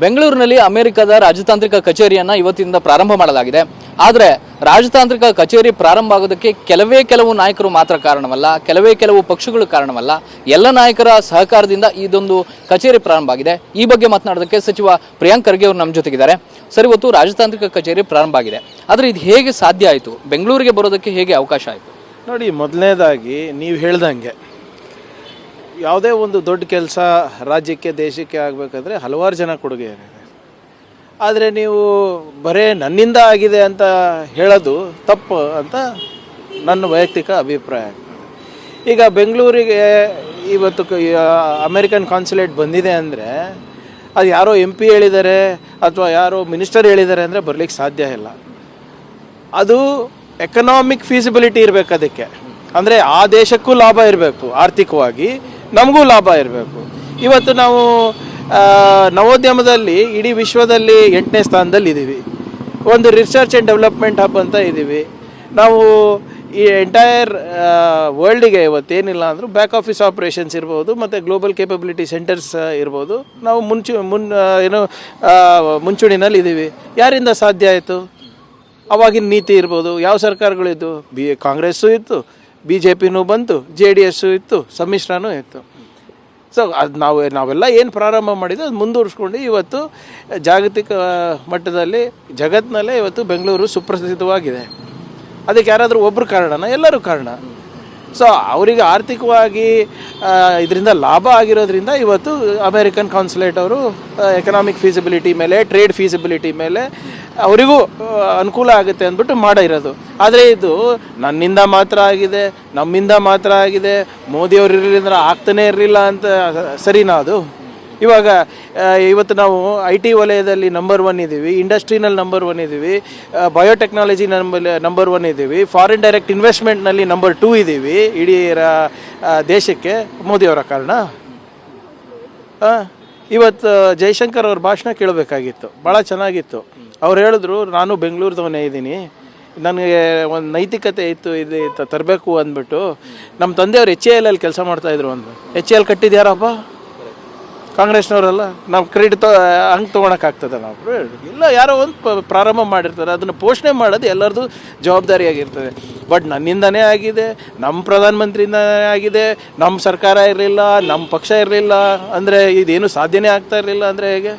ಬೆಂಗಳೂರಿನಲ್ಲಿ ಅಮೆರಿಕದ ರಾಜತಾಂತ್ರಿಕ ಕಚೇರಿಯನ್ನು ಇವತ್ತಿಂದ ಪ್ರಾರಂಭ ಮಾಡಲಾಗಿದೆ. ಆದರೆ ರಾಜತಾಂತ್ರಿಕ ಕಚೇರಿ ಪ್ರಾರಂಭ ಆಗೋದಕ್ಕೆ ಕೆಲವು ನಾಯಕರು ಮಾತ್ರ ಕಾರಣವಲ್ಲ, ಕೆಲವು ಪಕ್ಷಗಳು ಕಾರಣವಲ್ಲ. ಎಲ್ಲ ನಾಯಕರ ಸಹಕಾರದಿಂದ ಇದೊಂದು ಕಚೇರಿ ಪ್ರಾರಂಭ ಆಗಿದೆ. ಈ ಬಗ್ಗೆ ಮಾತನಾಡೋದಕ್ಕೆ ಸಚಿವ ಪ್ರಿಯಾಂಕ್ ಖರ್ಗೆ ಅವರು ನಮ್ಮ ಜೊತೆಗಿದ್ದಾರೆ. ಸರ್, ಇವತ್ತು ರಾಜತಾಂತ್ರಿಕ ಕಚೇರಿ ಪ್ರಾರಂಭ ಆಗಿದೆ, ಆದರೆ ಇದು ಹೇಗೆ ಸಾಧ್ಯ ಆಯಿತು? ಬೆಂಗಳೂರಿಗೆ ಬರೋದಕ್ಕೆ ಹೇಗೆ ಅವಕಾಶ ಆಯಿತು? ನೋಡಿ, ಮೊದಲನೇದಾಗಿ ನೀವು ಹೇಳ್ದಂಗೆ ಯಾವುದೇ ಒಂದು ದೊಡ್ಡ ಕೆಲಸ ರಾಜ್ಯಕ್ಕೆ ದೇಶಕ್ಕೆ ಆಗಬೇಕಾದ್ರೆ ಹಲವಾರು ಜನ ಕೊಡುಗೆ ಇದೆ. ಆದರೆ ನೀವು ಬರೇ ನನ್ನಿಂದ ಆಗಿದೆ ಅಂತ ಹೇಳೋದು ತಪ್ಪು ಅಂತ ನನ್ನ ವೈಯಕ್ತಿಕ ಅಭಿಪ್ರಾಯ. ಈಗ ಬೆಂಗಳೂರಿಗೆ ಇವತ್ತು ಅಮೇರಿಕನ್ ಕಾನ್ಸುಲೇಟ್ ಬಂದಿದೆ ಅಂದರೆ ಅದು ಯಾರೋ MP ಹೇಳಿದ್ದಾರೆ ಅಥವಾ ಯಾರೋ ಮಿನಿಸ್ಟರ್ ಹೇಳಿದ್ದಾರೆ ಅಂದರೆ ಬರಲಿಕ್ಕೆ ಸಾಧ್ಯ ಇಲ್ಲ. ಅದು ಎಕನಾಮಿಕ್ ಫೀಸಿಬಿಲಿಟಿ ಇರಬೇಕು. ಅದಕ್ಕೆ ಅಂದರೆ ಆ ದೇಶಕ್ಕೂ ಲಾಭ ಇರಬೇಕು, ಆರ್ಥಿಕವಾಗಿ ನಮಗೂ ಲಾಭ ಇರಬೇಕು. ಇವತ್ತು ನಾವು ನವೋದ್ಯಮದಲ್ಲಿ ಇಡೀ ವಿಶ್ವದಲ್ಲಿ 8ನೇ ಸ್ಥಾನದಲ್ಲಿ ಇದ್ದೀವಿ. ಒಂದು ರಿಸರ್ಚ್ ಆ್ಯಂಡ್ ಡೆವಲಪ್ಮೆಂಟ್ ಹಬ್ ಅಂತ ಇದ್ದೀವಿ. ನಾವು ಈ ಎಂಟೈರ್ ವರ್ಲ್ಡಿಗೆ ಇವತ್ತೇನಿಲ್ಲ ಅಂದರೂ ಬ್ಯಾಕ್ ಆಫೀಸ್ ಆಪ್ರೇಷನ್ಸ್ ಇರ್ಬೋದು ಮತ್ತು ಗ್ಲೋಬಲ್ ಕೇಪಬಿಲಿಟಿ ಸೆಂಟರ್ಸ್ ಇರ್ಬೋದು. ನಾವು ಮುಂಚೂಣಿನಲ್ಲಿ ಇದ್ದೀವಿ. ಯಾರಿಂದ ಸಾಧ್ಯ ಆಯಿತು? ಅವಾಗಿನ ನೀತಿ ಇರ್ಬೋದು, ಯಾವ ಸರ್ಕಾರಗಳಿದ್ದು, ಕಾಂಗ್ರೆಸ್ಸು ಇತ್ತು, BJPನೂ ಬಂತು, JDS ಇತ್ತು, ಸಮ್ಮಿಶ್ರನೂ ಇತ್ತು. ಸೊ ಅದು ನಾವೆಲ್ಲ ಏನು ಪ್ರಾರಂಭ ಮಾಡಿದ್ದು ಅದು ಮುಂದುವರಿಸ್ಕೊಂಡು ಇವತ್ತು ಜಾಗತಿಕ ಮಟ್ಟದಲ್ಲಿ ಜಗತ್ತಿನಲ್ಲೇ ಇವತ್ತು ಬೆಂಗಳೂರು ಸುಪ್ರಸಿದ್ಧವಾಗಿದೆ. ಅದಕ್ಕೆ ಯಾರಾದರೂ ಒಬ್ಬರು ಕಾರಣನ? ಎಲ್ಲರೂ ಕಾರಣ. ಸೊ ಅವರಿಗೆ ಆರ್ಥಿಕವಾಗಿ ಇದರಿಂದ ಲಾಭ ಆಗಿರೋದ್ರಿಂದ ಇವತ್ತು ಅಮೇರಿಕನ್ ಕಾನ್ಸುಲೇಟ್ ಅವರು ಎಕನಾಮಿಕ್ ಫೀಸಿಬಿಲಿಟಿ ಮೇಲೆ, ಟ್ರೇಡ್ ಫೀಸಿಬಿಲಿಟಿ ಮೇಲೆ ಅವರಿಗೂ ಅನುಕೂಲ ಆಗುತ್ತೆ ಅಂದ್ಬಿಟ್ಟು ಮಾಡಿರೋದು. ಆದರೆ ಇದು ನನ್ನಿಂದ ಮಾತ್ರ ಆಗಿದೆ, ನಮ್ಮಿಂದ ಮಾತ್ರ ಆಗಿದೆ, ಮೋದಿಯವರು ಇರಲಿಲ್ಲ ಆಗ್ತಾನೇ ಇರಲಿಲ್ಲ ಅಂತ ಸರಿನಾ? ಅದು ಇವತ್ತು ನಾವು IT ವಲಯದಲ್ಲಿ ನಂಬರ್ 1 ಇದ್ದೀವಿ, ಇಂಡಸ್ಟ್ರಿನಲ್ಲಿ ನಂಬರ್ 1 ಇದ್ದೀವಿ, ಬಯೋಟೆಕ್ನಾಲಜಿ ನಂಬರ್ 1 ಇದ್ದೀವಿ, ಫಾರಿನ್ ಡೈರೆಕ್ಟ್ ಇನ್ವೆಸ್ಟ್ಮೆಂಟ್ನಲ್ಲಿ ನಂಬರ್ 2 ಇದ್ದೀವಿ ಇಡೀ ದೇಶಕ್ಕೆ. ಮೋದಿಯವರ ಕಾರಣ? ಇವತ್ತು ಜೈಶಂಕರ್ ಅವ್ರ ಭಾಷಣ ಕೇಳಬೇಕಾಗಿತ್ತು, ಭಾಳ ಚೆನ್ನಾಗಿತ್ತು. ಅವ್ರು ಹೇಳಿದ್ರು, ನಾನು ಬೆಂಗಳೂರದವನೇ ಇದ್ದೀನಿ, ನನಗೆ ಒಂದು ನೈತಿಕತೆ ಇತ್ತು, ಇದು ತರಬೇಕು ಅಂದ್ಬಿಟ್ಟು. ನಮ್ಮ ತಂದೆಯವರು HAL ಕೆಲಸ ಮಾಡ್ತಾಯಿದ್ರು. ಅಂದರು. HAL ಕಟ್ಟಿದ್ದು ಯಾರಪ್ಪ? ಕಾಂಗ್ರೆಸ್ನವರಲ್ಲ. ನಾವು ಕ್ರೆಡಿಟ್ ಹಂಗೆ ತೊಗೊಳಕ್ಕಾಗ್ತದೆ? ನಾವು ಇಲ್ಲ, ಯಾರೋ ಒಂದು ಪ್ರಾರಂಭ ಮಾಡಿರ್ತಾರೆ, ಅದನ್ನು ಪೋಷಣೆ ಮಾಡೋದು ಎಲ್ಲರದು ಜವಾಬ್ದಾರಿಯಾಗಿರ್ತದೆ. ಬಟ್ ನನ್ನಿಂದನೇ ಆಗಿದೆ, ನಮ್ಮ ಪ್ರಧಾನಮಂತ್ರಿಯಿಂದನೇ ಆಗಿದೆ, ನಮ್ಮ ಸರ್ಕಾರ ಇರಲಿಲ್ಲ, ನಮ್ಮ ಪಕ್ಷ ಇರಲಿಲ್ಲ ಅಂದರೆ ಇದೇನು ಸಾಧ್ಯನೇ ಆಗ್ತಾ ಇರಲಿಲ್ಲ ಅಂದರೆ ಹೇಗೆ?